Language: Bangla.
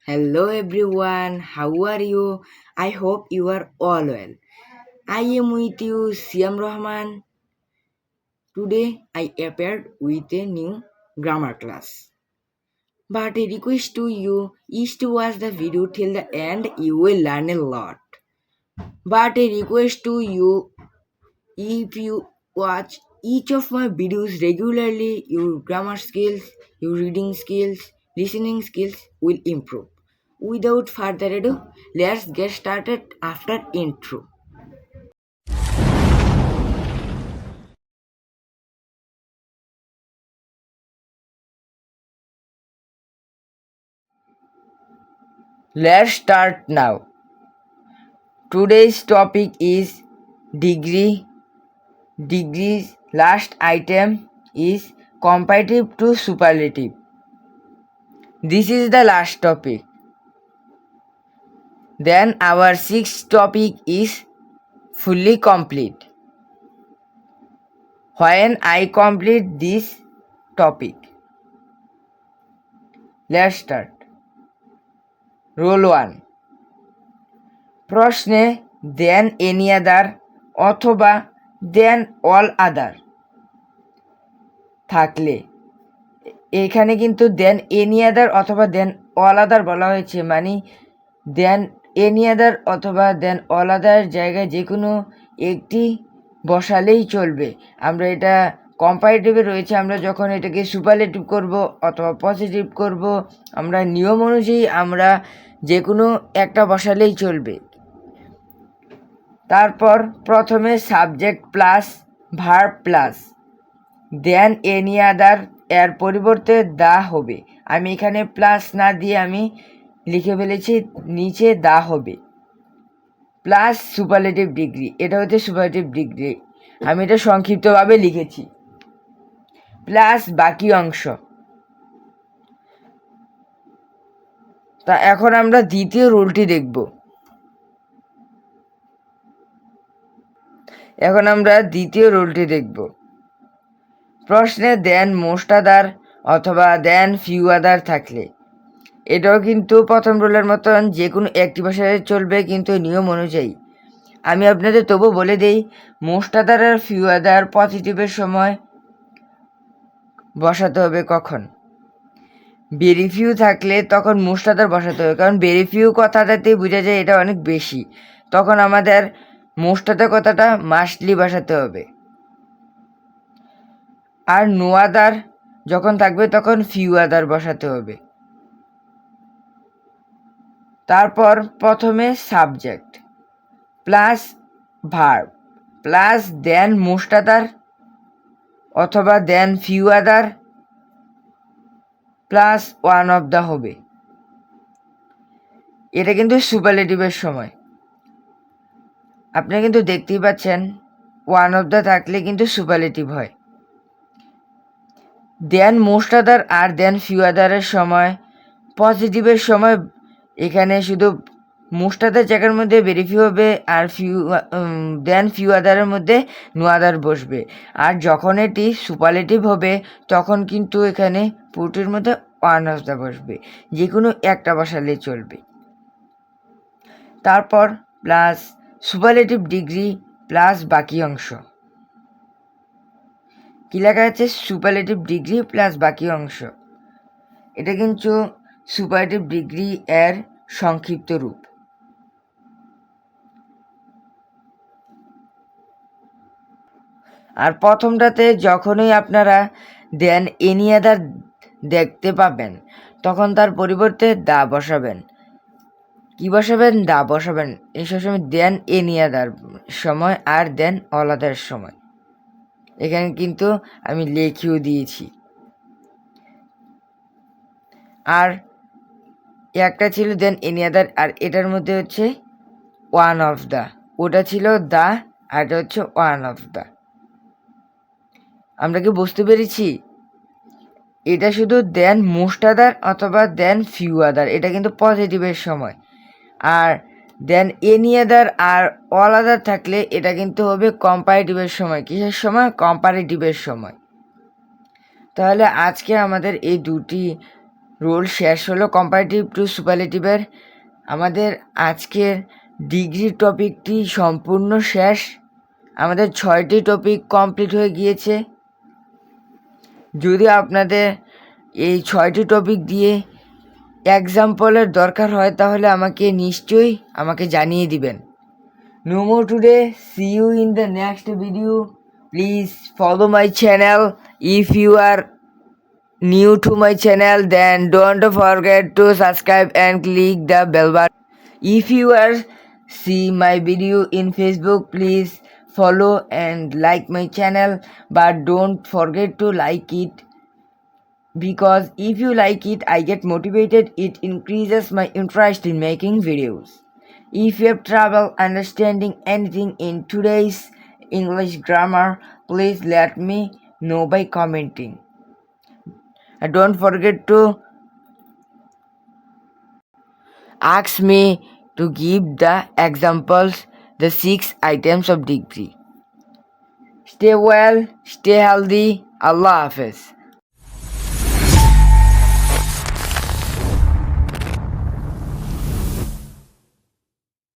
Hello everyone, how are you? I hope you are all well. I am with you, Siam Rahman. Today I appeared with a new grammar class. But a request to you is to watch the video till the end, you will learn a lot. But a request to you, if you watch each of my videos regularly, your grammar skills, your reading skills, listening skills will improve. Without further ado, let's get started after intro. Let's start now. Today's topic is degree. Degree's last item is comparative to superlative. This is the last topic. Then our sixth topic is fully complete. When I complete this topic, let's start. Role 1. প্রশ্নে দেন এনি আদার অথবা দেন অল আদার থাকলে, এখানে কিন্তু দেন এনি আদার অথবা দেন অল আদার বলা হয়েছে, মানে দেন এনি আদার অথবা দেন অল আদার জায়গায় যে কোনো একটি বসালেই চলবে। আমরা এটা কম্পারেটিভে রয়েছে, আমরা যখন এটাকে সুপারলেটিভ করব অথবা পজিটিভ করব, আমরা নিয়ম অনুযায়ী আমরা যে কোনো একটা বসালেই চলবে। তারপর প্রথমে subject plus verb plus than any other, এর পরিবর্তে দা হবে। আমি এখানে প্লাস না দিয়ে আমি লিখে ফেলেছি নিচে দা হবে, প্লাস সুপারলেটিভ ডিগ্রি, এটা হচ্ছে সুপারলেটিভ ডিগ্রি, আমি এটা সংক্ষিপ্তভাবে লিখেছি, প্লাস বাকি অংশ। তা এখন আমরা দ্বিতীয় রুলটি দেখব। প্রশ্নে দেন মোস্ট আদার অথবা দেন ফিউ আদার থাকলে, এটাও কিন্তু প্রথম রুলের মতন যে কোনো একটি ভাষায় চলবে, কিন্তু নিয়ম অনুযায়ী। আমি আপনাদের তবু বলে দেই, মোস্ট আদার আর ফিউ আদার পজিটিভের সময় বসাতে হবে কখন? ভেরি ফিউ থাকলে তখন মোস্ট আদার বসাতে হবে, কারণ ভেরি ফিউ কথাটাতেই বোঝা যায় এটা অনেক বেশি, তখন আমাদের মোস্ট আদার কথাটা মাস্টলি বসাতে হবে। আর নো আদার যখন থাকবে তখন ফিউ আদার বসাতে হবে। তারপর প্রথমে subject plus verb plus than most other অথবা than few other plus one of the হবে। এটা কিন্তু সুপারলেটিভের সময়। আপনারা কিন্তু দেখতেই পাচ্ছেন ওয়ান অফ দ্য থাকলে কিন্তু সুপারলেটিভ হয়। দেন মোস্ট আদার আর দেন ফিউ আদারের সময়, পজিটিভের সময় এখানে শুধু মোস্ট আদার জায়গার মধ্যে ভেরি ফিউ হবে, আর দেন ফিউ আদারের মধ্যে নো আদার বসবে। আর যখন এটি সুপারলেটিভ হবে তখন কিন্তু এখানে পুরোটির মধ্যে ওয়ান অফ দ্য বসবে, যে কোনো একটা বসালে চলবে। তারপর প্লাস সুপারলেটিভ ডিগ্রি প্লাস বাকি অংশ। কী লেখা আছে? সুপারলেটিভ ডিগ্রি প্লাস বাকি অংশ। এটা কিন্তু সুপারলেটিভ ডিগ্রি এর সংক্ষিপ্ত রূপ। আর প্রথমটাতে যখনই আপনারা দেন এনি আদার দেখতে পাবেন তখন তার পরিবর্তে দা বসাবেন। কি বসাবেন? দা বসাবেন। এই সবসময় দেন এনি আদার সময় আর দেন অল আদার সময়। এখানে কিন্তু আমি লিখেও দিয়েছি। আর একটা ছিল দেন এনি আদার, আর এটার মধ্যে হচ্ছে ওয়ান অফ দ্য, ওটা ছিল দা আর এটা হচ্ছে ওয়ান অফ দ্য। আমরা কি বুঝতে পেরেছি? এটা শুধু দেন মোস্ট আদার অথবা দেন ফিউ আদার, এটা কিন্তু পজিটিভের সময়। আর দেন এনি আদার আর অল আদার থাকলে এটা কিন্তু হবে কম্পারেটিভের সময়। কিসের সময়? কম্পারেটিভের সময়। তাহলে আজকে আমাদের এই দুটি রোল শেষ হলো কম্পারেটিভ টু সুপারলেটিভের। আমাদের আজকের ডিগ্রি টপিকটি সম্পূর্ণ শেষ। আমাদের 6টি টপিক কমপ্লিট হয়ে গিয়েছে। যদি আপনাদের এই 6টি টপিক দিয়ে এক্সাম্পলের দরকার হয় তাহলে নিশ্চয়ই আমাকে জানিয়ে দিবেন। No more today. See you in the next video. Please follow my channel. If you are new to my channel, then don't forget to subscribe and click the bell button. If you are see my video in Facebook, please follow and like my channel, but don't forget to like it, because if you like it, I get motivated. It increases my interest in making videos. If you have trouble understanding anything in today's English grammar, please let me know by commenting. And don't forget to ask me to give the examples, the 6 items of degree. Stay well, stay healthy. Allah Hafiz.